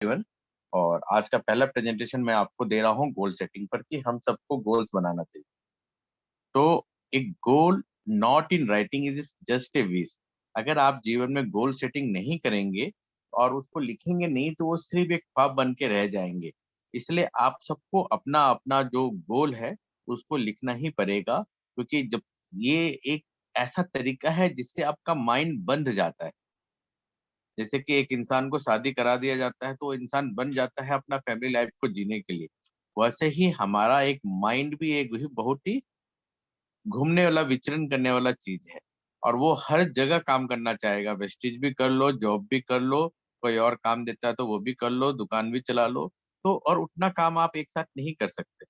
Everyone. और आज का पहला प्रेजेंटेशन मैं आपको दे रहा हूँ गोल सेटिंग पर कि हम सबको गोल्स बनाना चाहिए। तो एक goal not in writing is just a wish. अगर आप जीवन में गोल सेटिंग नहीं करेंगे और उसको लिखेंगे नहीं तो वो सिर्फ एक ख्वाब बन के रह जाएंगे। इसलिए आप सबको अपना अपना जो गोल है उसको लिखना ही पड़ेगा, क्योंकि जब ये एक ऐसा तरीका है जिससे आपका माइंड बंध जाता है। जैसे कि एक इंसान को शादी करा दिया जाता है तो वो इंसान बन जाता है अपना फैमिली लाइफ को जीने के लिए। वैसे ही हमारा एक माइंड भी एक ही बहुत ही घूमने वाला विचरण करने वाला चीज है। और वो हर जगह काम करना चाहेगा, वेस्टेज भी कर लो, जॉब भी कर लो, कोई और काम देता है तो वो भी कर लो, दुकान भी चला लो। तो और उतना काम आप एक साथ नहीं कर सकते।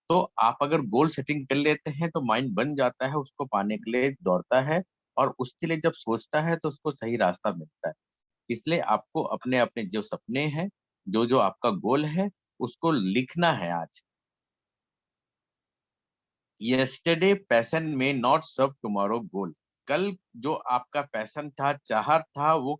तो आप अगर गोल सेटिंग कर लेते हैं तो माइंड बन जाता है, उसको पाने के लिए दौड़ता है। और उसके लिए जब सोचता है तो उसको सही रास्ता मिलता है। इसलिए आपको अपने अपने जो सपने हैं, जो जो आपका गोल है, उसको लिखना है आज। यस्टरडे पैशन में नॉट सर्व टुमारो गोल। कल जो आपका पैशन था, चाहत था, वो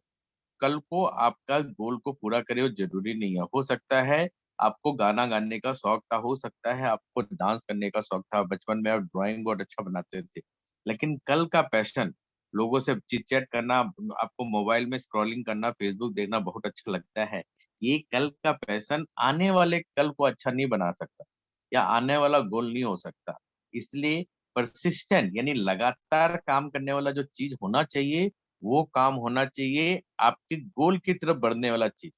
कल को आपका गोल को पूरा करे वो जरूरी नहीं है। हो सकता है आपको गाना गाने का शौक था, हो सकता है आपको डांस करने का शौक था, बचपन में आप ड्राइंग बहुत अच्छा बनाते थे। लेकिन कल का पैशन लोगों से चिट चैट करना, आपको मोबाइल में स्क्रॉलिंग करना, फेसबुक देखना बहुत अच्छा लगता है। ये कल का पैशन आने वाले कल को अच्छा नहीं बना सकता या आने वाला गोल नहीं हो सकता। इसलिए परसिस्टेंट यानी लगातार काम करने वाला जो चीज होना चाहिए, वो काम होना चाहिए आपके गोल की तरफ बढ़ने वाला चीज।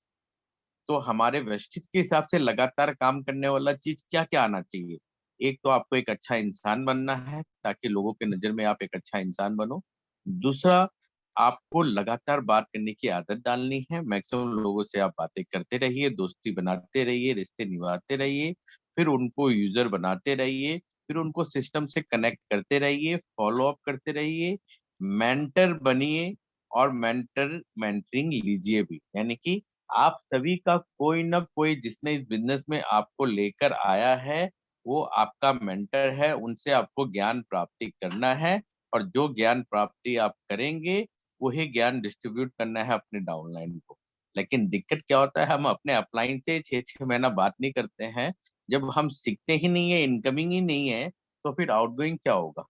तो हमारे व्यक्तित्व के हिसाब से लगातार काम करने वाला चीज क्या क्या आना चाहिए। एक तो आपको एक अच्छा इंसान बनना है ताकि लोगों के नजर में आप एक अच्छा इंसान बनो। दूसरा, आपको लगातार बात करने की आदत डालनी है। मैक्सिमम लोगों से आप बातें करते रहिए, दोस्ती बनाते रहिए, रिश्ते निभाते रहिए। फिर उनको यूजर बनाते रहिए, फिर उनको सिस्टम से कनेक्ट करते रहिए, फॉलो अप करते रहिए, मेंटर बनिए। और मेंटर मेंटरिंग लीजिए भी, यानी कि आप सभी का कोई ना कोई जिसने इस बिजनेस में आपको लेकर आया है, वो आपका मेंटर है। उनसे आपको ज्ञान प्राप्ति करना है। और जो ज्ञान प्राप्ति आप करेंगे, वही ज्ञान डिस्ट्रीब्यूट करना है अपने डाउनलाइन को। लेकिन दिक्कत क्या होता है, हम अपने अपलाइन से 6-6 महीना बात नहीं करते हैं। जब हम सीखते ही नहीं है, इनकमिंग ही नहीं है, तो फिर आउटगोइंग क्या होगा।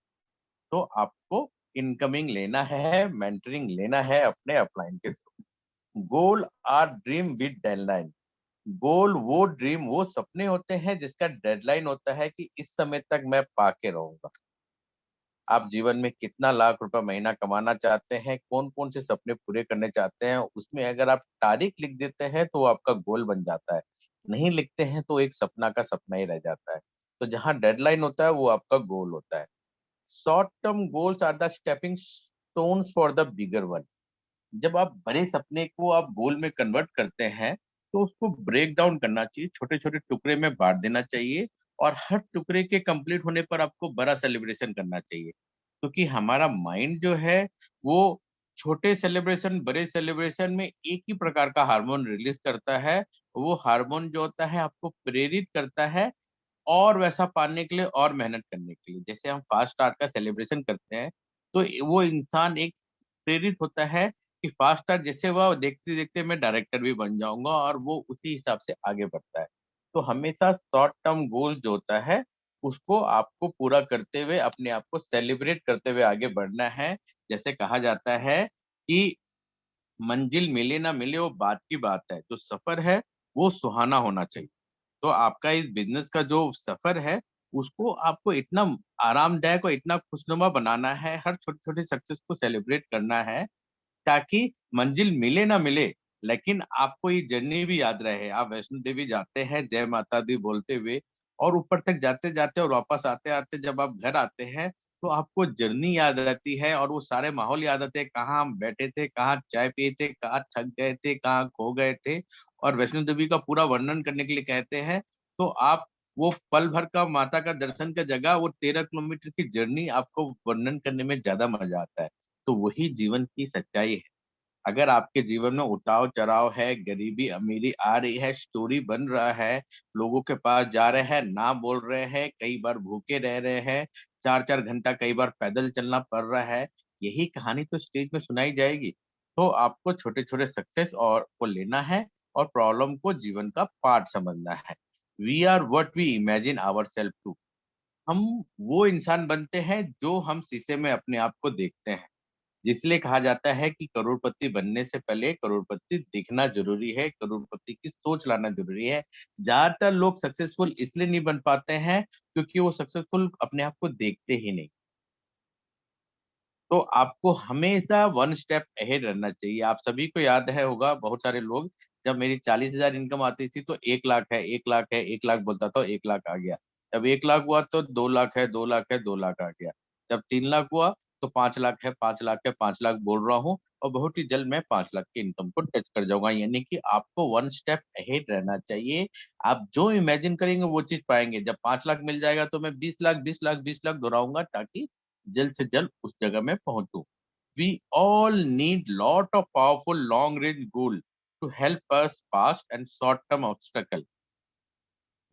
तो आपको इनकमिंग लेना है, मेंटरिंग लेना है अपने अपलाइन के through. Goal are dream with deadline. Goal वो ड्रीम, वो सपने होते हैं जिसका डेडलाइन होता है कि इस समय तक मैं पाके रहूंगा। आप जीवन में कितना लाख रुपए महीना कमाना चाहते हैं, कौन कौन से सपने पूरे करने चाहते हैं, उसमें अगर आप तारीख लिख देते हैं तो वो आपका गोल बन जाता है। नहीं लिखते हैं तो एक सपना का सपना ही रह जाता है। तो जहां डेडलाइन होता है वो आपका गोल होता है। Short term goals are the stepping stones for the bigger one. जब आप बड़े सपने को आप गोल में कन्वर्ट करते हैं तो उसको ब्रेक डाउन करना चाहिए, छोटे छोटे टुकड़े में बांट देना चाहिए। और हर टुकड़े के कंप्लीट होने पर आपको बड़ा सेलिब्रेशन करना चाहिए, क्योंकि हमारा माइंड जो है वो छोटे सेलिब्रेशन बड़े सेलिब्रेशन में एक ही प्रकार का हार्मोन रिलीज करता है। वो हार्मोन जो होता है आपको प्रेरित करता है और वैसा पाने के लिए और मेहनत करने के लिए। जैसे हम फास्ट स्टार्ट का सेलिब्रेशन करते हैं तो वो इंसान एक प्रेरित होता है कि फास्ट स्टार जैसे हुआ देखते देखते मैं डायरेक्टर भी बन जाऊंगा, और वो उसी हिसाब से आगे बढ़ता है। तो हमेशा शॉर्ट टर्म गोल जो होता है उसको आपको पूरा करते हुए अपने आप को सेलिब्रेट करते हुए आगे बढ़ना है। जैसे कहा जाता है कि मंजिल मिले ना मिले वो बात की बात है, जो सफर है वो सुहाना होना चाहिए। तो आपका इस बिजनेस का जो सफर है उसको आपको इतना आरामदायक और इतना खुशनुमा बनाना है, हर छोटी छोटी सक्सेस को सेलिब्रेट करना है, ताकि मंजिल मिले ना मिले लेकिन आपको ये जर्नी भी याद रहे। आप वैष्णो देवी जाते हैं जय माता दी बोलते हुए, और ऊपर तक जाते जाते और वापस आते आते जब आप घर आते हैं तो आपको जर्नी याद रहती है और वो सारे माहौल याद आते हैं, कहाँ हम बैठे थे, कहाँ चाय पिए थे, कहाँ थक गए थे, कहाँ खो गए थे। और वैष्णो देवी का पूरा वर्णन करने के लिए कहते हैं तो आप वो पल भर का माता का दर्शन का जगह, वो 13 किलोमीटर की जर्नी आपको वर्णन करने में ज्यादा मजा आता है। तो वही जीवन की सच्चाई है। अगर आपके जीवन में उतार चढ़ाव है, गरीबी अमीरी आ रही है, स्टोरी बन रहा है, लोगों के पास जा रहे हैं, ना बोल रहे हैं, कई बार भूखे रह रहे हैं, 4-4 घंटा कई बार पैदल चलना पड़ रहा है, यही कहानी तो स्टेज में सुनाई जाएगी। तो आपको छोटे छोटे सक्सेस और को लेना है और प्रॉब्लम को जीवन का पार्ट समझना है। We are what we imagine ourselves to. हम वो इंसान बनते हैं जो हम शीशे में अपने आप को देखते हैं। इसलिए कहा जाता है कि करोड़पति बनने से पहले करोड़पति दिखना जरूरी है, करोड़पति की सोच लाना जरूरी है। ज्यादातर लोग सक्सेसफुल इसलिए नहीं बन पाते हैं क्योंकि वो सक्सेसफुल अपने आप को देखते ही नहीं। तो आपको हमेशा वन स्टेप अहेड रहना चाहिए। आप सभी को याद है होगा, बहुत सारे लोग, जब मेरी 40,000 इनकम आती थी तो 1 लाख है, 1 लाख है, 1 लाख बोलता था, 1 लाख आ गया। जब 1 लाख हुआ तो 2 लाख है, 2 लाख है, 2 लाख आ गया। जब 3 लाख हुआ तो 5 लाख है, 5 लाख है, 5 लाख बोल रहा हूँ, और बहुत ही जल्द मैं 5 लाख की इनकम को टच कर जाऊंगा। यानी कि आपको वन स्टेप अहेड रहना चाहिए। आप जो इमेजिन करेंगे वो चीज पाएंगे। जब 5 लाख मिल जाएगा तो मैं 20 लाख, 20 लाख, 20 लाख दोहराऊंगा ताकि जल्द से जल्द उस जगह में पहुंचूं। We all need lot of powerful long range goal to help us pass and short term obstacle।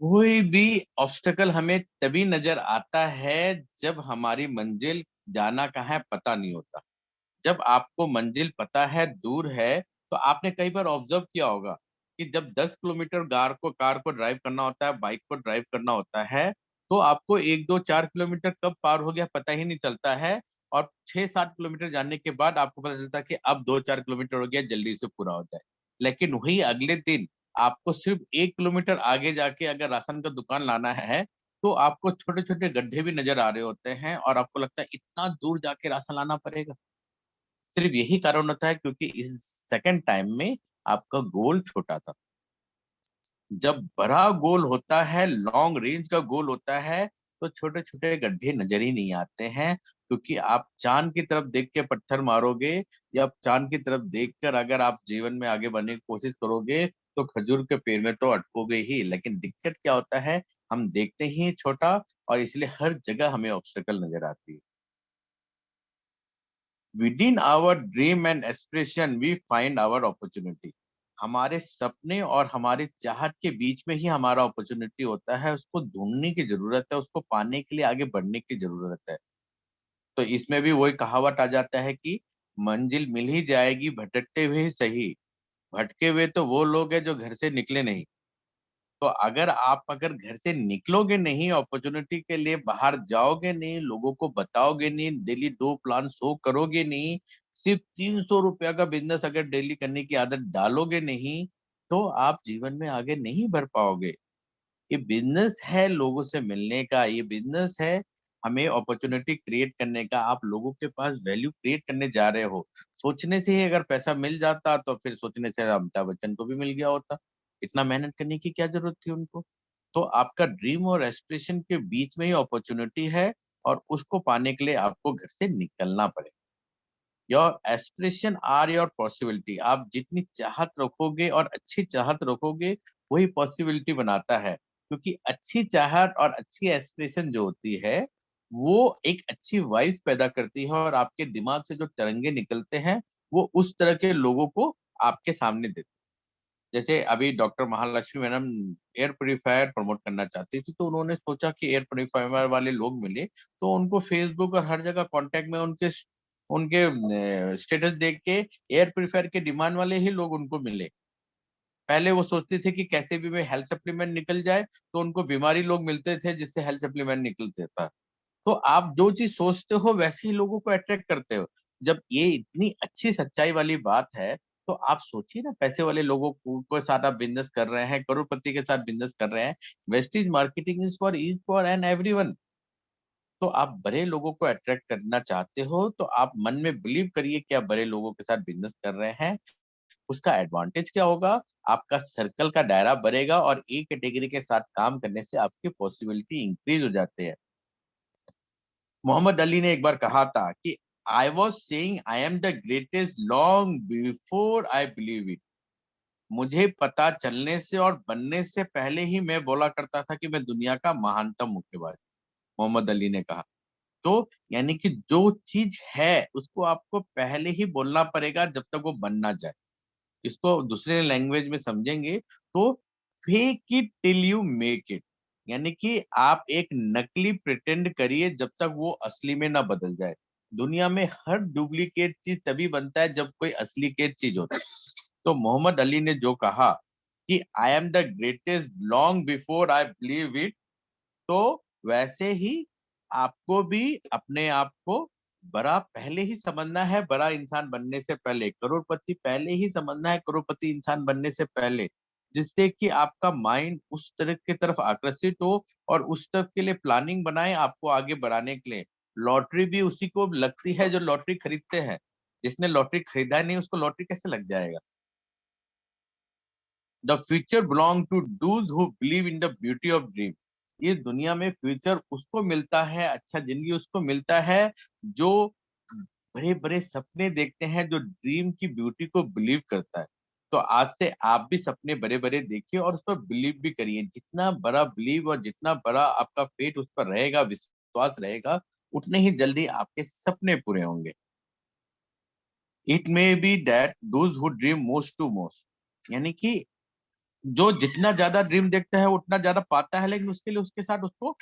कोई भी ऑब्स्टेकल हमें तभी नजर आता है जब हमारी मंजिल जाना कहाँ है पता नहीं होता। जब आपको मंजिल पता है, दूर है, तो आपने कई बार ऑब्जर्व किया होगा कि जब 10 किलोमीटर कार को ड्राइव करना होता है, बाइक को ड्राइव करना होता है, तो आपको 1, 2, 4 किलोमीटर कब पार हो गया पता ही नहीं चलता है। और 6, 7 किलोमीटर जाने के बाद आपको पता चलता है कि अब 2, 4 किलोमीटर हो गया, जल्दी से पूरा हो जाए। लेकिन वही अगले दिन आपको सिर्फ 1 किलोमीटर आगे जाके अगर राशन का दुकान लाना है, तो आपको छोटे-छोटे गड्ढे भी नज़र आ रहे होते हैं और आपको लगता है इतना दूर जाके राशन लाना पड़ेगा। सिर्फ यही कारण होता है क्योंकि इस सेकंड टाइम में आपका गोल छोटा था। जब बड़ा गोल होता है, लॉन्ग रेंज का गोल होता है, तो छोटे-छोटे गड्ढे नज़र ही नहीं आते हैं, क्योंकि आप चाँद की तरफ देख के पत्थर मारोगे या चाँद की तरफ देखकर अगर आप जीवन में आगे बढ़ने की कोशिश करोगे, तो खजूर के पेड़ में तो अटकोगे ही। लेकिन दिक्कत क्या होता है, हम देखते ही छोटा और इसलिए हर जगह हमें ऑब्स्टेकल नज़र आती है। Within our dream and aspiration we find our opportunity. हमारे सपने और हमारे चाहत के बीच में ही हमारा अपॉर्चुनिटी होता है। उसको ढूंढने की जरूरत है, उसको पाने के लिए आगे बढ़ने की जरूरत है। तो इसमें भी वही कहावत आ जाता है कि मंजिल मिल ही जाएगी भटकते हुए ही सही। भटके हुए तो वो लोग हैं जो घर से निकले नहीं। तो अगर घर से निकलोगे नहीं, अपॉर्चुनिटी के लिए बाहर जाओगे नहीं, लोगों को बताओगे नहीं, डेली 2 प्लान शो करोगे नहीं, सिर्फ 300 रुपया का बिज़नेस अगर डेली करने की आदत डालोगे नहीं, तो आप जीवन में आगे नहीं बढ़ पाओगे। ये बिज़नेस है लोगों से मिलने का, ये बिज़नेस है हमें अपॉर्चुनिटी क्रिएट करने का। आप लोगों के पास वैल्यू क्रिएट करने जा रहे हो। सोचने से ही अगर पैसा मिल जाता तो फिर सोचने से अमिताभ बच्चन को भी मिल गया होता। इतना मेहनत करने की क्या ज़रूरत थी उनको? तो आपका ड्रीम और एस्पिरेशन के बीच में ही अपॉर्चुनिटी है और उसको पाने के लिए आपको घर से निकलना पड़ेगा। Your aspiration are your possibility. आप जितनी चाहत रखोगे और अच्छी चाहत रखोगे, वही पॉसिबिलिटी बनाता है। क्योंकि अच्छी चाहत और अच्छी एस्पिरेशन जो होती है, वो एक अच्छी वाइब्स पैदा करती है और आपके दिमाग से जो तरंगे निकलते हैं, वो उस तरह के लोगों को आपके सामने देते हैं। जैसे अभी doctor Mahalakshmi madam air purifier promote करना चाहती थी, तो उन्होंने सोचा कि एयर प्यूरीफायर वाले लोग मिले, तो उनको फेसबुक और हर जगह कॉन्टैक्ट में उनके स्टेटस देख के एयर प्यूरीफायर के डिमांड वाले ही लोग उनको मिले। पहले वो सोचते थे कि कैसे भी मैं हेल्थ सप्लीमेंट निकल जाए, तो उनको बीमारी लोग मिलते थे जिससे हेल्थ सप्लीमेंट निकलता था। तो आप जो चीज़ सोचते हो वैसे ही लोगों को अट्रैक्ट करते हो। जब ये इतनी अच्छी सच्चाई वाली बात है, तो आप सोचिए ना, पैसे वाले लोगों को साथ आप बिज़नेस कर रहे हैं, करोड़पति के साथ बिज़नेस कर रहे हैं। Vestige marketing is for each for and everyone. तो आप बड़े लोगों को अट्रैक्ट करना चाहते हो, तो आप मन में बिलीव करिए कि आप बड़े लोगों के साथ बिज़नेस कर रहे हैं। उसका एडवांटेज क्या होगा? आपका सर्कल का दायरा बढ़ेगा और ए कैटेगरी के साथ काम करने से आपकी पॉसिबिलिटी इंक्रीज़ हो जाते हैं। मोहम्मद अली ने एक बार कहा था कि I was saying I am the greatest long before I believe it. मुझे पता चलने से और बनने से पहले ही मैं बोला करता था कि मैं दुनिया का महानतम मुक्केबाज। मोहम्मद अली ने कहा। तो यानी कि जो चीज है उसको आपको पहले ही बोलना पड़ेगा जब तक वो बन ना जाए। इसको दूसरे लैंग्वेज में समझेंगे तो fake it till you make it. यानी कि आप एक नकली प्रिटेंड करिए जब तक वो असली में ना बदल जाए। दुनिया में हर डुप्लीकेट चीज तभी बनता है जब कोई असली केट चीज होती है। तो मोहम्मद अली ने जो कहा कि I am the greatest long before I believe it, तो वैसे ही आपको भी अपने आप को बड़ा पहले ही समझना है, बड़ा इंसान बनने से पहले, करोड़पति पहले ही समझना है, करोड़पति इंसान बनने से पहले, जिससे कि आपका माइंड उस तरह की तरफ आकर्षित हो और उस तरफ के लिए प्लानिंग बनाए आपको आगे बढ़ाने के लिए। लॉटरी भी उसी को लगती है जो लॉटरी खरीदते हैं। जिसने लॉटरी खरीदा नहीं उसको लॉटरी कैसे लग जाएगा? The future belong to those who believe in the beauty of dream. ये दुनिया में फ्यूचर उसको मिलता है, अच्छा जिंदगी उसको मिलता है जो बड़े बड़े सपने देखते हैं, जो ड्रीम की ब्यूटी को बिलीव करता है। तो आज से आप भी सपने बड़े बड़े देखिए और उस पर बिलीव भी करिए। जितना बड़ा बिलीव और जितना बड़ा आपका फेट उस पर रहेगा, विश्वास रहेगा, उतने ही जल्दी आपके सपने पूरे होंगे। It may be that those who dream most to most, यानी कि जो जितना ज्यादा ड्रीम देखता है उतना ज्यादा पाता है, लेकिन उसके लिए उसके साथ उसको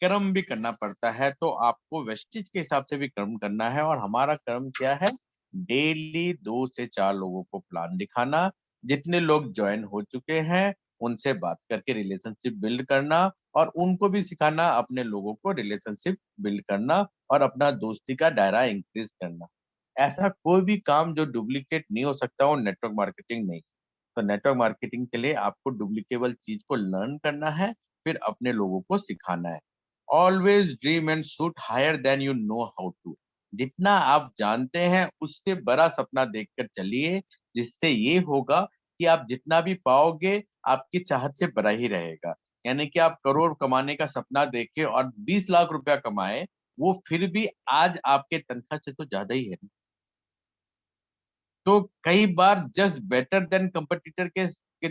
कर्म भी करना पड़ता है। तो आपको वेस्टेज के हिसाब से भी कर्म करना है, और हमारा कर्म क्या है? डेली 2 से 4 लोगों को प्लान दिखाना, जितने लोग ज्वाइन हो चुके हैं उनसे बात करके रिलेशनशिप बिल्ड करना, और उनको भी सिखाना अपने लोगों को रिलेशनशिप बिल्ड करना, और अपना दोस्ती का दायरा इंक्रीज करना। ऐसा कोई भी काम जो डुप्लीकेट नहीं हो सकता वो नेटवर्क मार्केटिंग नहीं। तो नेटवर्क मार्केटिंग के लिए आपको डुप्लीकेबल चीज को लर्न करना है, फिर अपने लोगों को सिखाना है। Always dream and shoot higher than you know how to. जितना आप जानते हैं उससे बड़ा सपना देखकर चलिए, जिससे ये होगा कि आप जितना भी पाओगे आपकी चाहत से बड़ा ही रहेगा। यानी कि आप करोड़ कमाने का सपना देखे और 20 लाख रुपया कमाए, वो फिर भी आज आपके तनख्वाह से तो ज्यादा ही है। तो कई बार जस्ट बेटर देन कंपटीटर के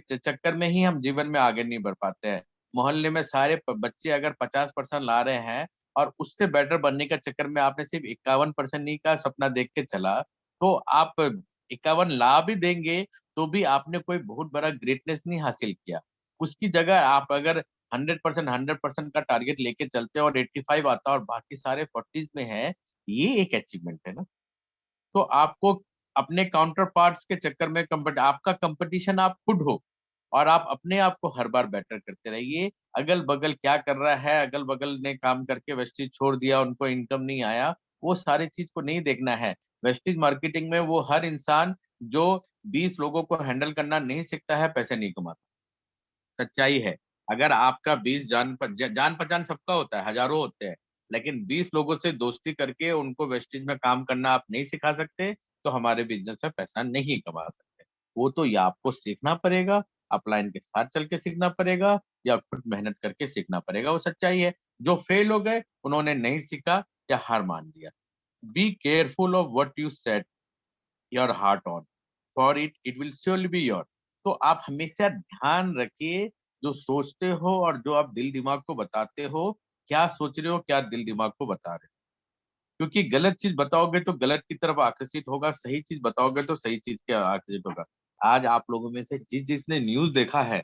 चक्कर में ही हम जीवन में आगे नहीं बढ़ पाते हैं। मोहल्ले में सारे बच्चे अगर 50% ला रहे हैं और उससे बेटर बनने का चक्कर में आपने सिर्फ 51% ही का सपना देख के चला, तो आप 51 ला भी देंगे तो भी आपने कोई बहुत बड़ा ग्रेटनेस नहीं हासिल किया। उसकी जगह आप अगर 100% का टारगेट लेके चलते और 85 आता और बाकी सारे 40s में है, ये एक अचीवमेंट है ना। तो आपको अपने काउंटर पार्ट्स के चक्कर में आपका कंपटीशन आप खुद हो, और आप अपने आप को हर बार बेटर करते रहिए। अगल-बगल क्या कर रहा है, अगल-बगल ने काम करके वेस्टेज छोड़ दिया, उनको इनकम नहीं आया, वो सारी चीज़ को नहीं देखना है। वेस्टेज मार्केटिंग में वो हर इंसान जो 20 लोगों को हैंडल करना नहीं सीखता है, पैसे नहीं कमाता। सच्चाई है। अगर आपका 20 जान-पहचान सबका होता है, हज़ारों होते हैं, लेकिन 20 लोगों से दोस्ती करके उनको वेस्टेज में काम करना आप नहीं सिखा सकते, तो हमारे बिज़नेस में पैसा नहीं कमा सकते। वो तो या आपको सीखना पड़ेगा, अपलाइन के साथ चल के सीखना पड़ेगा, या खुद मेहनत करके सीखना पड़ेगा, वो सच्चाई है। जो फेल हो गए, उन्होंने नहीं सीखा या हार मान लिया। Be careful of what you set your heart on, for it will surely be your. तो आप हमेशा ध्यान रखिए, जो सोचते हो और जो आप दिल दिमाग को बताते हो, क्या सोच रहे हो, क्या दिल दिमाग को बता रहे हो। क्योंकि गलत चीज बताओगे तो गलत की तरफ आकर्षित होगा, सही चीज बताओगे तो सही चीज के आकर्षित होगा। आज आप लोगों में से जिसने न्यूज देखा है,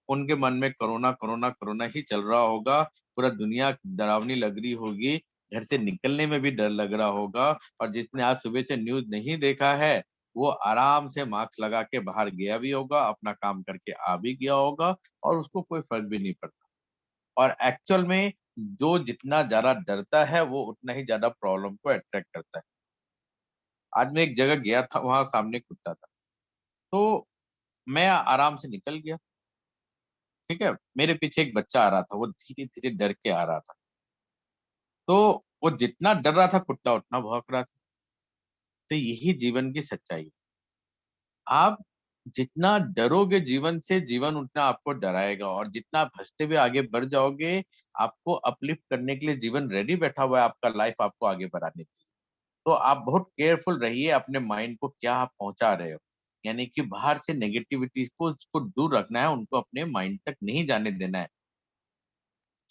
उनके मन में कोरोना कोरोना कोरोना ही चल रहा होगा। पूरा दुनिया डरावनी लग रही होगी, घर से निकलने में भी डर लग रहा होगा। और जिसने आज सुबह से न्यूज नहीं देखा है, वो आराम से मास्क लगा के बाहर गया भी होगा, अपना काम करके आ भी गया होगा, और उसको कोई फर्क भी नहीं पड़ता। और एक्चुअल में जो जितना ज्यादा डरता है वो उतना ही ज्यादा प्रॉब्लम को अट्रैक्ट करता है। आज मैं एक जगह गया था, वहां सामने कुत्ता था, तो मैं आराम से निकल गया। ठीक है, मेरे पीछे एक बच्चा आ रहा था, वो धीरे धीरे डर के आ रहा था। तो वो जितना डर रहा था कुत्ता उतना भौंक रहा था। तो यही जीवन की सच्चाई है। आप जितना डरोगे जीवन से, जीवन उतना आपको डराएगा, और जितना आप हंसते हुए आगे बढ़ जाओगे, आपको अपलिफ्ट करने के लिए जीवन रेडी बैठा हुआ है, आपका लाइफ आपको आगे बढ़ाने के लिए। तो आप बहुत केयरफुल रहिए अपने माइंड को क्या आप पहुंचा रहे हो। यानी कि बाहर से नेगेटिविटीज को उसको दूर रखना है, उनको अपने माइंड तक नहीं जाने देना है।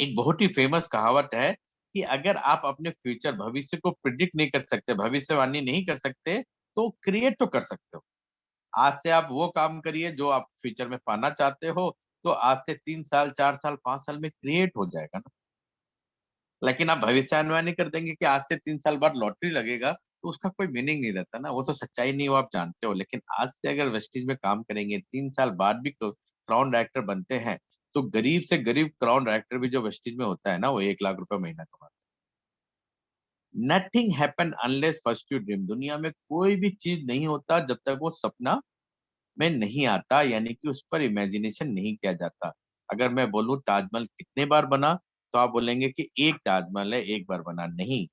एक बहुत ही फेमस कहावत है कि अगर आप अपने फ्यूचर भविष्य को प्रिडिक्ट नहीं कर सकते, भविष्यवाणी नहीं कर सकते, तो क्रिएट तो कर सकते हो। आज से आप वो काम करिए जो आप फ्यूचर में पाना चाहते हो, तो आज से 3 साल 4 साल 5 साल में क्रिएट हो जाएगा ना। लेकिन आप भविष्यवाणी कर देंगे कि आज से 3 साल बाद लॉटरी लगेगा, तो उसका कोई मीनिंग नहीं रहता ना, वो तो सच्चाई नहीं, वो आप जानते हो। लेकिन आज से अगर वेस्टेज में काम करेंगे, 3 साल बाद भी क्राउन डायरेक्टर बनते हैं, तो गरीब से गरीब क्राउन डायरेक्टर भी जो वेस्टेज में होता है ना, वो 1 लाख रुपए महीना कमाता है। Nothing happen unless first you dream. दुनिया में कोई भी चीज नहीं होता जब तक वो सपना में नहीं आता, यानी कि उस पर इमेजिनेशन नहीं किया जाता। अगर मैं बोलूं ताजमहल कितने बार बना, तो आप बोलेंगे कि एक ताजमहल है, एक बार बना नहीं।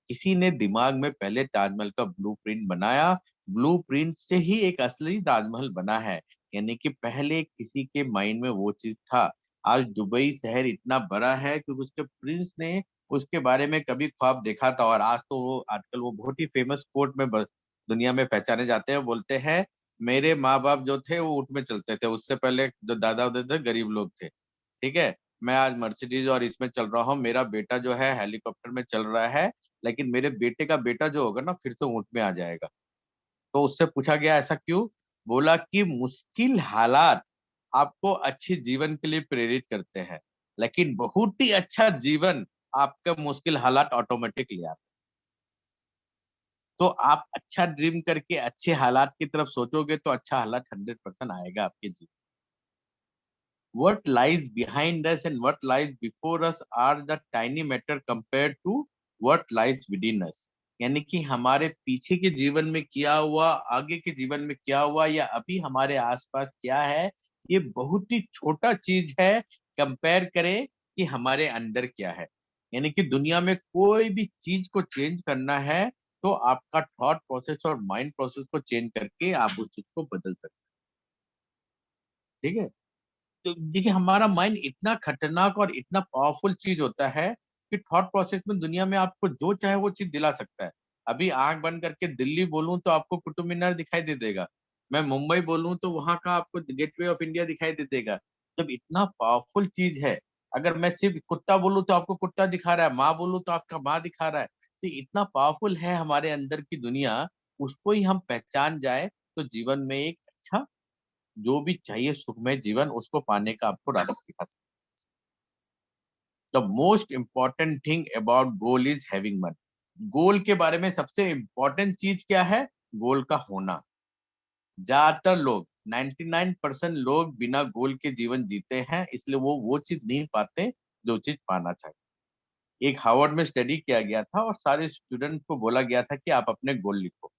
किसी ने दिमाग में पहले ताजमहल का ब्लूप्रिंट बनाया, ब्लूप्रिंट से ही एक असली ताजमहल बना है। यानी कि पहले किसी के माइंड में वो चीज था। आज दुबई शहर इतना बड़ा है क्योंकि उसके प्रिंस ने उसके बारे में कभी ख्वाब देखा था, और आज तो वो आजकल वो बहुत ही फेमस कोर्ट में दुनिया में पहचाने जाते हैं। बोलते हैं मेरे माँ बाप जो थे वो ऊँट में चलते थे, उससे पहले जो दादा उदे थे गरीब लोग थे। ठीक है, मैं आज मर्सिडीज और इसमें चल रहा हूँ, मेरा बेटा जो है हेलीकॉप्टर में चल रहा है, लेकिन मेरे बेटे का बेटा जो होगा ना फिर से ऊंट में आ जाएगा। तो उससे पूछा गया ऐसा क्यों? बोला कि मुश्किल हालात आपको अच्छे जीवन के लिए प्रेरित करते हैं, लेकिन बहुत ही अच्छा जीवन आपका मुश्किल हालात ऑटोमेटिक ले आते हैं। तो आप अच्छा ड्रीम करके अच्छे हालात की तरफ सोचोगे तो अच्छा हालात 100% आएगा आपके जीवन। What lies behind us and what lies before us are the tiny matter compared to what lies within us. यानी कि हमारे पीछे के जीवन में क्या हुआ, आगे के जीवन में क्या हुआ, या अभी हमारे आसपास क्या है, ये बहुत ही छोटा चीज है कंपेयर करें कि हमारे अंदर क्या है। यानी कि दुनिया में कोई भी चीज को चेंज करना है, तो आपका थॉट प्रोसेस और माइंड प्रोसेस को चेंज करके आप उस चीज को बदल सकते हैं। ठीक है, तो देखिए हमारा माइंड इतना खतरनाक और इतना पावरफुल चीज होता है कि थॉट प्रोसेस में दुनिया में आपको जो चाहे वो चीज दिला सकता है। अभी आंख बंद करके दिल्ली बोलूं तो आपको कुतुब मीनार दिखाई दे देगा। मैं मुंबई बोलूं तो वहां का आपको गेटवे ऑफ इंडिया दिखाई दे देगा। जब इतना पावरफुल चीज है, अगर मैं सिर्फ कुत्ता बोलूं तो आपको कुत्ता दिखा रहा है, माँ बोलूं तो आपका माँ दिखा रहा है। तो इतना पावरफुल है हमारे अंदर की दुनिया, उसको ही हम पहचान जाए तो जीवन में एक अच्छा जो भी चाहिए सुखमय जीवन उसको पाने का आपको रास्ता दिखा सकते। The most important thing about goal is having money. Goal के बारे में सबसे इंपॉर्टेंट चीज क्या है? गोल का होना। ज्यादातर लोग 99% लोग बिना गोल के जीवन जीते हैं, इसलिए वो चीज नहीं पाते जो चीज पाना चाहिए। एक हार्वर्ड में स्टडी किया गया था और सारे स्टूडेंट को बोला गया था कि आप अपने गोल लिखो।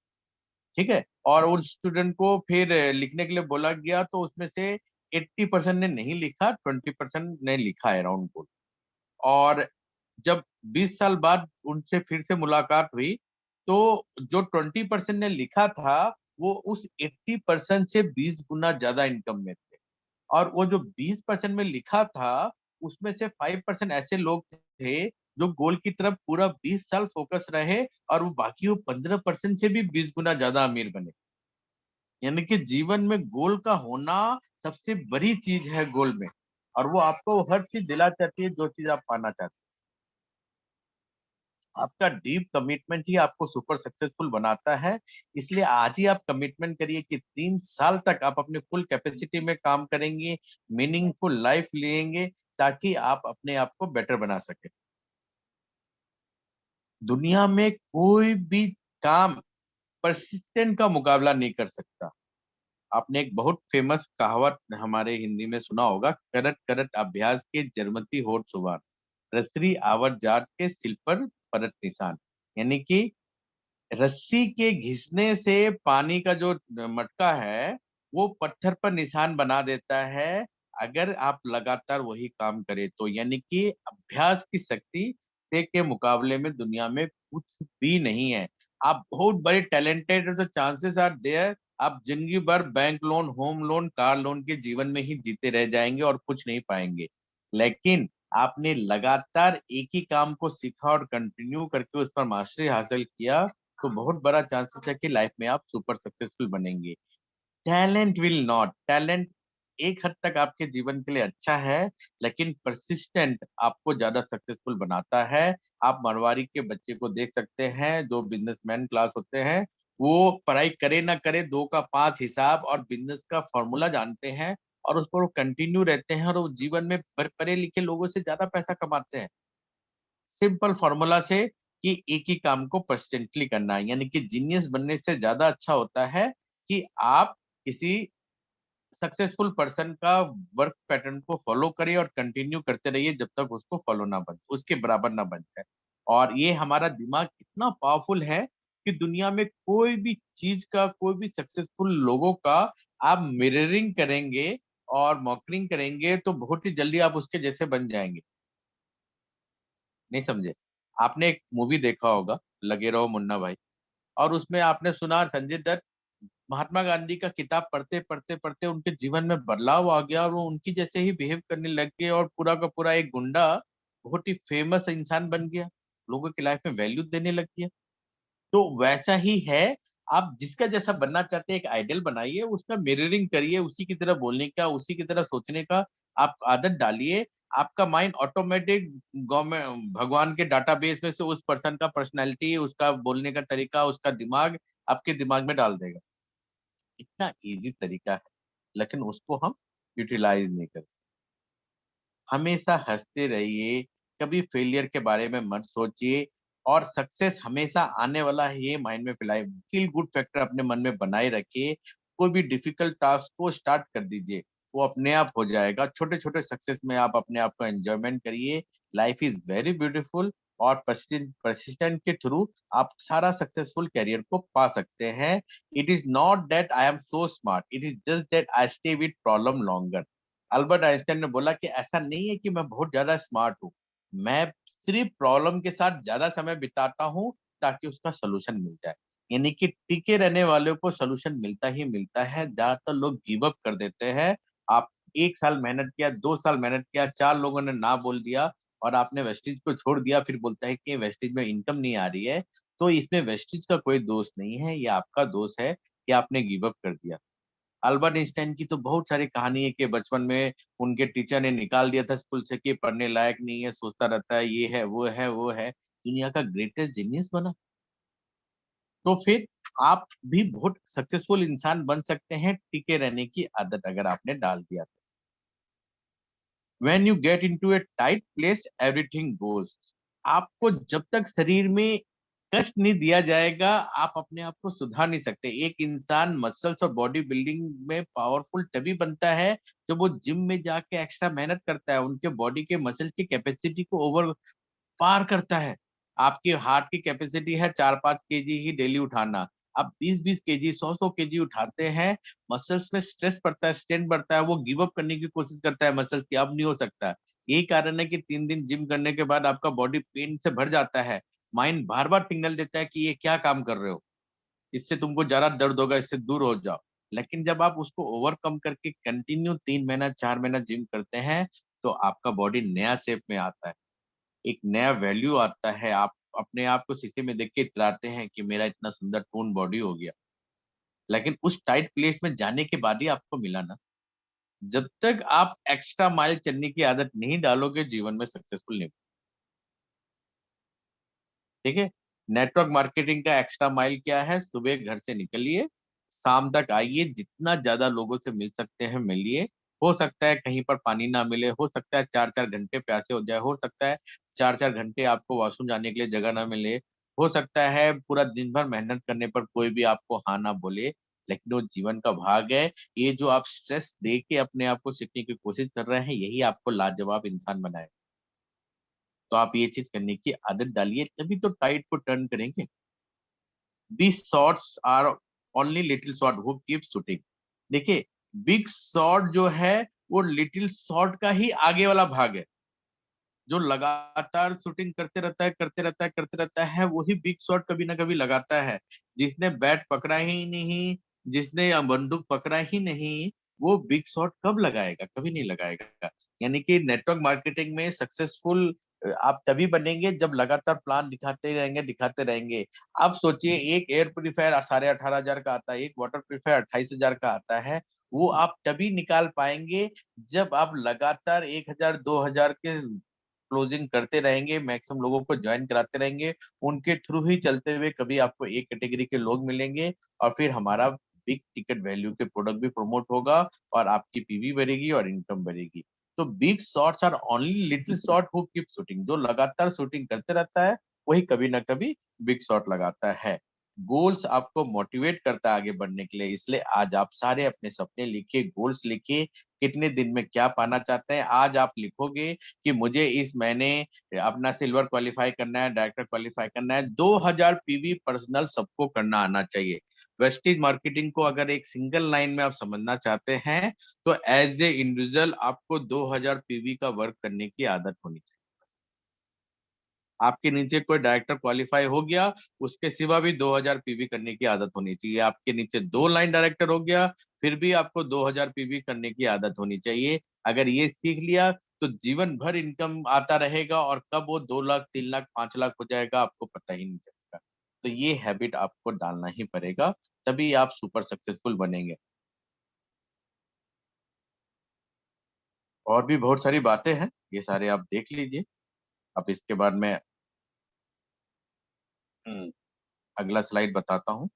ठीक है, और उस स्टूडेंट को फिर लिखने के लिए बोला गया, तो उसमें से 80% ने नहीं लिखा, 20% ने लिखा है राउंड गोल। और जब 20 साल बाद उनसे फिर से मुलाकात हुई, तो जो 20% ने लिखा था वो उस 80% से 20 गुना ज्यादा इनकम में थे। और वो जो 20% में लिखा था, उसमें से 5% ऐसे लोग थे जो गोल की तरफ पूरा 20 साल फोकस रहे, और वो बाकी वो 15% से भी 20 गुना ज्यादा अमीर बने। यानी कि जीवन में गोल का होना सबसे बड़ी चीज है गोल में, और वो आपको हर चीज दिला चाहती है जो चीज आप पाना चाहते हैं। आपका डीप कमिटमेंट ही आपको सुपर सक्सेसफुल बनाता है। इसलिए आज ही आप कमिटमेंट करिए कि 3 साल तक आप अपने फुल कैपेसिटी में काम करेंगे, मीनिंगफुल लाइफ लेंगे, ताकि आप अपने आप को बेटर बना सके। दुनिया में कोई भी काम परसिस्टेंट का मुकाबला नहीं कर सकता। आपने एक बहुत फेमस कहावत हमारे हिंदी में सुना होगा, करत करत अभ्यास के जरमती होठ सुवार, रसरी आवत जात के सिल पर परत निशान। यानी कि रस्सी के घिसने से पानी का जो मटका है वो पत्थर पर निशान बना देता है, अगर आप लगातार वही काम करें तो। यानी कि अभ्यास की शक्ति से के मुकाबले में दुनिया में कुछ भी नहीं है। आप बहुत बड़े टैलेंटेड है तो चांसेस आर देयर आप जिंदगी भर bank loan, home loan, car loan के जीवन में ही जीते रह जाएंगे और कुछ नहीं पाएंगे। लेकिन आपने लगातार एक ही काम को सीखा और कंटिन्यू करके उस पर मास्टरी हासिल किया, तो बहुत बड़ा चांसेस है कि लाइफ में आप सुपर सक्सेसफुल बनेंगे। टैलेंट एक हद तक आपके जीवन के लिए अच्छा है, लेकिन परसिस्टेंट आपको ज्यादा सक्सेसफुल बनाता है। आप मारवाड़ी के बच्चे को देख सकते हैं जो बिजनेसमैन क्लास होते हैं, वो पढ़ाई करे ना करे 2 का 5 हिसाब और बिजनेस का फॉर्मूला जानते हैं, और उस पर वो कंटिन्यू रहते हैं, और वो जीवन में पढ़े लिखे लोगों से ज्यादा पैसा कमाते हैं। सिंपल फॉर्मूला से कि एक ही काम को परसिस्टेंटली करना है। यानी कि जीनियस बनने से ज्यादा अच्छा होता है कि आप किसी सक्सेसफुल पर्सन का वर्क पैटर्न को फॉलो करिए और कंटिन्यू करते रहिए जब तक उसको फॉलो ना बन उसके बराबर ना बन जाए। और ये हमारा दिमाग इतना पावरफुल है कि दुनिया में कोई भी चीज का, कोई भी सक्सेसफुल लोगों का आप मिररिंग करेंगे और मॉकरिंग करेंगे तो बहुत ही जल्दी आप उसके जैसे बन जाएंगे। नहीं समझे? आपने एक मूवी देखा होगा, लगे रहो मुन्ना भाई, और उसमें आपने सुना संजय दत्त महात्मा गांधी का किताब पढ़ते पढ़ते पढ़ते उनके जीवन में बदलाव आ गया और वो उनकी जैसे ही बिहेव करने लग गए और पूरा का पूरा एक गुंडा बहुत ही फेमस इंसान बन गया, लोगों की लाइफ में वैल्यू देने लग गया। तो वैसा ही है, आप जिसका जैसा बनना चाहते हैं एक आइडियल बनाइए, उसका मिररिंग करिए, उसी की तरह बोलने का, उसी की तरह सोचने का आप आदत डालिए। आपका माइंड ऑटोमेटिक गवर्नमेंट भगवान के डाटाबेस में से उस पर्सन का पर्सनैलिटी, उसका बोलने का तरीका, उसका दिमाग आपके दिमाग में डाल देगा। इतना ईज़ी तरीका है, लेकिन उसको हम यूटिलाइज़ नहीं करते। हमेशा हँसते रहिए, कभी फेलियर के बारे में मत सोचिए और सक्सेस हमेशा आने वाला है ये माइंड में फैलाइए। फील गुड फैक्टर अपने मन में बनाए रखिए, कोई भी डिफिकल्ट टास्क को स्टार्ट कर दीजिए, वो अपने आप हो जाएगा। छोटे-छोटे सक्सेस में आप अपने आप को एन्जॉयमेंट करिए, लाइफ इज़ वेरी ब्यूटीफुल और पर्सिस्टेंट के थ्रू आप सारा सक्सेसफुल करियर को पा सकते हैं। It is not that I am so smart, it is just that I stay with problem longer. Albert Einstein ने बोला कि ऐसा नहीं है कि मैं बहुत ज़्यादा स्मार्ट हूँ, मैं सिर्फ़ प्रॉब्लम के साथ ज़्यादा समय बिताता हूँ ताकि उसका सॉल्यूशन मिल जाए। यानी कि टिके रहने वालों को सॉल्यूशन मिलता ही मिलता है, ज़्यादातर लोग गिव अप कर देते हैं। आप 1 साल मेहनत किया, 2 साल मेहनत किया, 4 लोगों ने ना बोल दिया और आपने वेस्टेज को छोड़ दिया, फिर बोलता है कि वेस्टेज में इनकम नहीं आ रही है, तो इसमें वेस्टेज का कोई दोष नहीं है, ये आपका दोष है कि आपने गिव अप कर दिया। अल्बर्ट आइंस्टाइन की तो बहुत सारी कहानी है कि बचपन में उनके टीचर ने निकाल दिया था स्कूल से कि पढ़ने लायक नहीं है, सोचता रहता है, ये है, वो है, वो है। दुनिया का ग्रेटेस्ट जीनियस बना। तो फिर आप भी बहुत सक्सेसफुल इंसान बन सकते हैं, टिके रहने की आदत अगर आपने डाल दिया तो। When you get into A tight place everything goes. आपको जब तक शरीर में कष्ट नहीं दिया जाएगा, आप अपने आप को सुधार नहीं सकते। एक इंसान मसल्स और बॉडी बिल्डिंग में पावरफुल तभी बनता है, जब वो जिम में जाके एक्स्ट्रा मेहनत करता है, उनके बॉडी के मसल्स की कैपेसिटी को ओवर पार करता है। आपके हार्ट की कैपेसिटी है 4-5 केजी ही डेली उठाना। आप 20-20 केजी, 100-100 केजी उठाते हैं, मसल्स में स्ट्रेस पड़ता है, स्ट्रेन बढ़ता है, वो गिव अप करने की कोशिश करता है मसल्स की, अब नहीं हो सकता। यही कारण है कि 3 दिन जिम करने के बाद आपका बॉडी पेन से भर जाता है। माइंड बार-बार सिग्नल देता है कि ये क्या काम कर रहे हो? इससे तुमको ज़्यादा दर्द होगा, इससे दूर हो जाओ। लेकिन जब आप उसको ओवरकम करके कंटिन्यू 3 महीना, 4 महीना जिम करते हैं, तो आपका बॉडी नया शेप में आता है। एक नया वैल्यू आता है, आप अपने आप को शीशे में देख के इतराते हैं कि मेरा इतना सुंदर टोन बॉडी हो गया। लेकिन उस टाइट प्लेस में जाने के बाद ही आपको मिला ना, जब तक आप एक्स्ट्रा माइल चलने की आदत नहीं डालोगे, जीवन में सक्सेसफुल नहीं। ठीक है? नेटवर्क मार्केटिंग का एक्स्ट्रा माइल क्या है? सुबह घर से निकलिए, शाम तक आइए, जितना ज़्यादा लोगों से मिल सकते हैं मिलिए। हो सकता है कहीं पर पानी ना मिले, हो सकता है 4-4 घंटे प्यासे हो जाए, हो सकता है 4-4 घंटे आपको वॉशरूम जाने के लिए जगह ना मिले, हो सकता है पूरा दिन भर मेहनत करने पर कोई भी आपको हाँ ना बोले, लेकिन वो जीवन का भाग है। ये जो आप स्ट्रेस दे के अपने आप को सीखने की कोशिश कर रहे हैं, यही आपको लाजवाब इंसान बनाएगा। तो आप ये चीज़ करने की आदत डालिए, तभी तो टाइड को टर्न करेंगे। These shots are only little shot who keep shooting। देखिए, बिग शॉट जो है, वो लिटिल शॉट का ही आगे वाला भाग है। जो लगातार शूटिंग करते रहता है, करते रहता है, करते रहता है, वही बिग शॉट कभी ना कभी लगाता है। जिसने बैट पकड़ा ही नहीं, जिसने बंदूक पकड़ा ही नहीं, वो बिग शॉट कब लगाएगा? कभी नहीं लगाएगा। यानी कि नेटवर्क मार्केटिंग में सक्सेसफुल आप तभी बनेंगे जब लगातार प्लान दिखाते रहेंगे। आप सोचिए, एक एयर प्यूरीफायर 18,500 का आता है, एक वाटर प्यूरीफायर 28,000 का आता है। वो आप तभी निकाल पाएँगे जब आप लगातार 1,000 2,000 के क्लोजिंग करते रहेंगे, मैक्सिमम लोगों को जॉइन कराते रहेंगे, उनके थ्रू ही चलते हुए कभी आपको एक कैटेगरी के लोग मिलेंगे और फिर हमारा बिग टिकट वैल्यू के प्रोडक्ट भी प्रमोट होगा और आपकी पीवी बढ़ेगी और इनकम बढ़ेगी। तो big shots are only little shot who keep shooting. जो लगातार शूटिंग करते रहता है, वही कभी ना कभी बिग शॉट लगाता है। गोल्स आपको मोटिवेट करता है आगे बढ़ने के लिए, इसलिए आज आप सारे अपने सपने लिखिए, गोल्स लिखिए, कितने दिन में क्या पाना चाहते हैं। आज आप लिखोगे कि मुझे इस महीने अपना सिल्वर क्वालीफाई करना है, डायरेक्टर क्वालीफाई करना है, 2000 पीवी पर्सनल सबको करना आना चाहिए। वेस्टेज मार्केटिंग को अगर एक सिंगल लाइन में आप समझना चाहते हैं, तो एज ए इंडिविजुअल आपको 2000 पीवी का वर्क करने की आदत होनी चाहिए। आपके नीचे कोई डायरेक्टर क्वालीफाई हो गया, उसके सिवा भी 2000 पीवी करने की आदत होनी चाहिए। आपके नीचे 2 लाइन डायरेक्टर हो गया, फिर भी आपको 2000 पीवी करने की आदत होनी चाहिए। अगर ये सीख लिया, तो जीवन भर इनकम आता रहेगा और कब वो 2 लाख, 3 लाख, 5 लाख हो जाएगा, आपको पता ही नहीं चलेगा। तो ये हैबिट आपको डालना ही पड़ेगा, तभी आप सुपर सक्सेसफुल बनेंगे। और भी बहुत सारी बातें हैं, ये सारे आप देख लीजिए। अब इसके बाद मैं अगला स्लाइड बताता हूँ।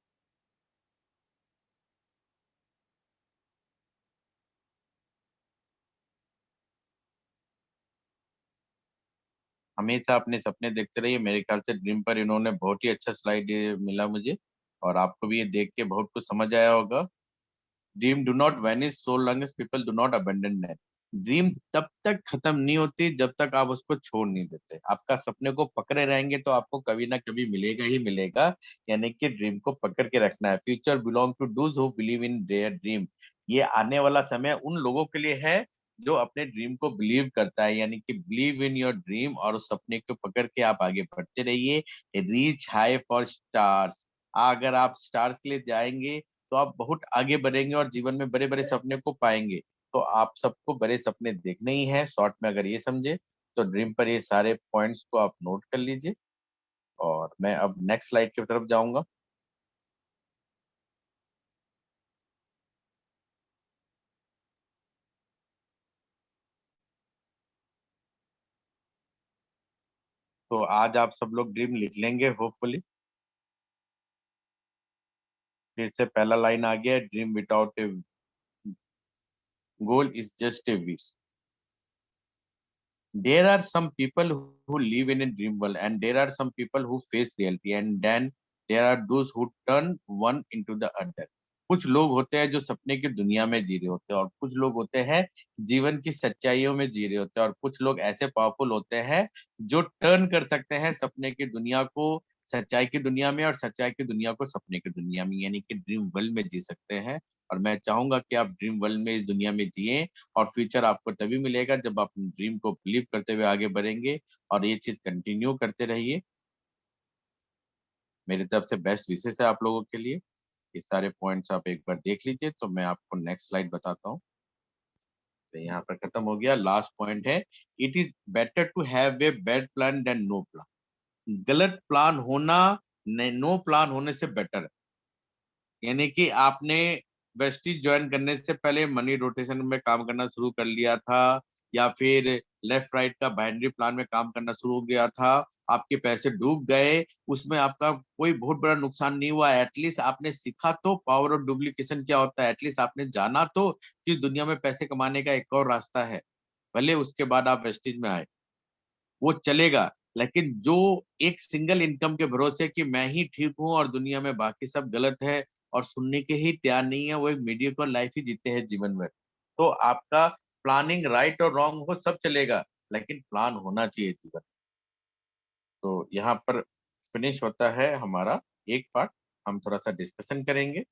हमेशा अपने सपने देखते रहिए। मेरे ख्याल से ड्रीम पर इन्होंने बहुत ही अच्छा स्लाइड ये मिला मुझे, और आपको भी ये देख के बहुत कुछ समझ आया होगा। Dream do not vanish so long as people do not abandon that. Dream तब तक खत्म नहीं होती जब तक आप उसको छोड़ नहीं देते। आपका सपने को पकड़े रहेंगे तो आपको कभी ना कभी मिलेगा ही मिलेगा। यानी कि ड्रीम को पकड़ के रखना है। Future belong to those who believe in their dream. ये आने वाला समय उन लोगों के लिए है जो अपने ड्रीम को बिलीव करता है, यानी कि बिलीव इन योर ड्रीम, और उस सपने को पकड़ के आप आगे बढ़ते रहिए। Reach high for stars. अगर आप स्टार्स के लिए जाएंगे, तो आप बहुत आगे बढ़ेंगे और जीवन में बड़े-बड़े सपने को पाएँगे। तो आप सबको बड़े सपने देखने ही हैं, शॉर्ट में अगर ये समझे, तो ड्रीम पर ये सारे पॉइंट्स को आप नोट कर लीजिए। और मैं अब नेक्स्ट स्लाइड की तरफ जाऊँगा। तो आज आप सब लोग ड्रीम लिख लेंगे होपफुली। फिर से पहला लाइन आ गया, dream without A goal is just a wish. There are some people who live in a dream world, and there are some people who face reality, and then there are those who turn one into the other. कुछ लोग होते हैं जो सपने की दुनिया में जी रहे होते हैं, और कुछ लोग होते हैं जीवन की सच्चाइयों में जी रहे होते हैं, और कुछ लोग ऐसे पावरफुल होते हैं जो टर्न कर सकते हैं सपने की दुनिया को सच्चाई की दुनिया में, और सच्चाई की दुनिया को सपने की दुनिया में, यानी कि ड्रीम वर्ल्ड में जी सकते हैं। और मैं चाहूंगा कि आप ड्रीम वर्ल्ड में इस दुनिया में जिए, और फ्यूचर आपको तभी मिलेगा जब आप ड्रीम को बिलीव करते हुए आगे बढ़ेंगे, और ये चीज कंटिन्यू करते रहिए। मेरी तरफ से बेस्ट विशेष है आप लोगों के लिए। ये सारे पॉइंट्स आप एक बार देख लीजिए, तो मैं आपको नेक्स्ट स्लाइड बताता हूँ। तो यहाँ पर खत्म हो गया। लास्ट पॉइंट है, it is better to have a bad plan than no plan. गलत प्लान होना नो प्लान होने से बेटर है। यानी कि आपने वेस्टीज ज्वाइन करने से पहले मनी रोटेशन में काम करना शुरू कर लिया था, या फिर लेफ्ट राइट का बाइनरी प्लान में काम करना शुरू हो गया था, आपके पैसे डूब गए, उसमें आपका कोई बहुत बड़ा नुकसान नहीं हुआ। एटलीस्ट आपने सीखा तो पावर ऑफ डुप्लीकेशन क्या होता है, एटलीस्ट आपने जाना तो कि दुनिया में पैसे कमाने का एक और रास्ता है। भले उसके बाद आप वेस्टेज में आए, वो चलेगा, लेकिन जो एक सिंगल इनकम के भरोसे कि मैं ही ठीक हूँ और दुनिया में बाकी सब गलत है और सुनने के ही तैयार नहीं है, वो एक मीडियोकर लाइफ ही जीते हैं जीवन में। तो आपका प्लानिंग राइट और रॉन्ग हो सब चलेगा, लेकिन प्लान होना चाहिए जीवन। तो यहाँ पर फिनिश होता है हमारा एक पार्ट। हम थोड़ा सा डिस्कशन करेंगे।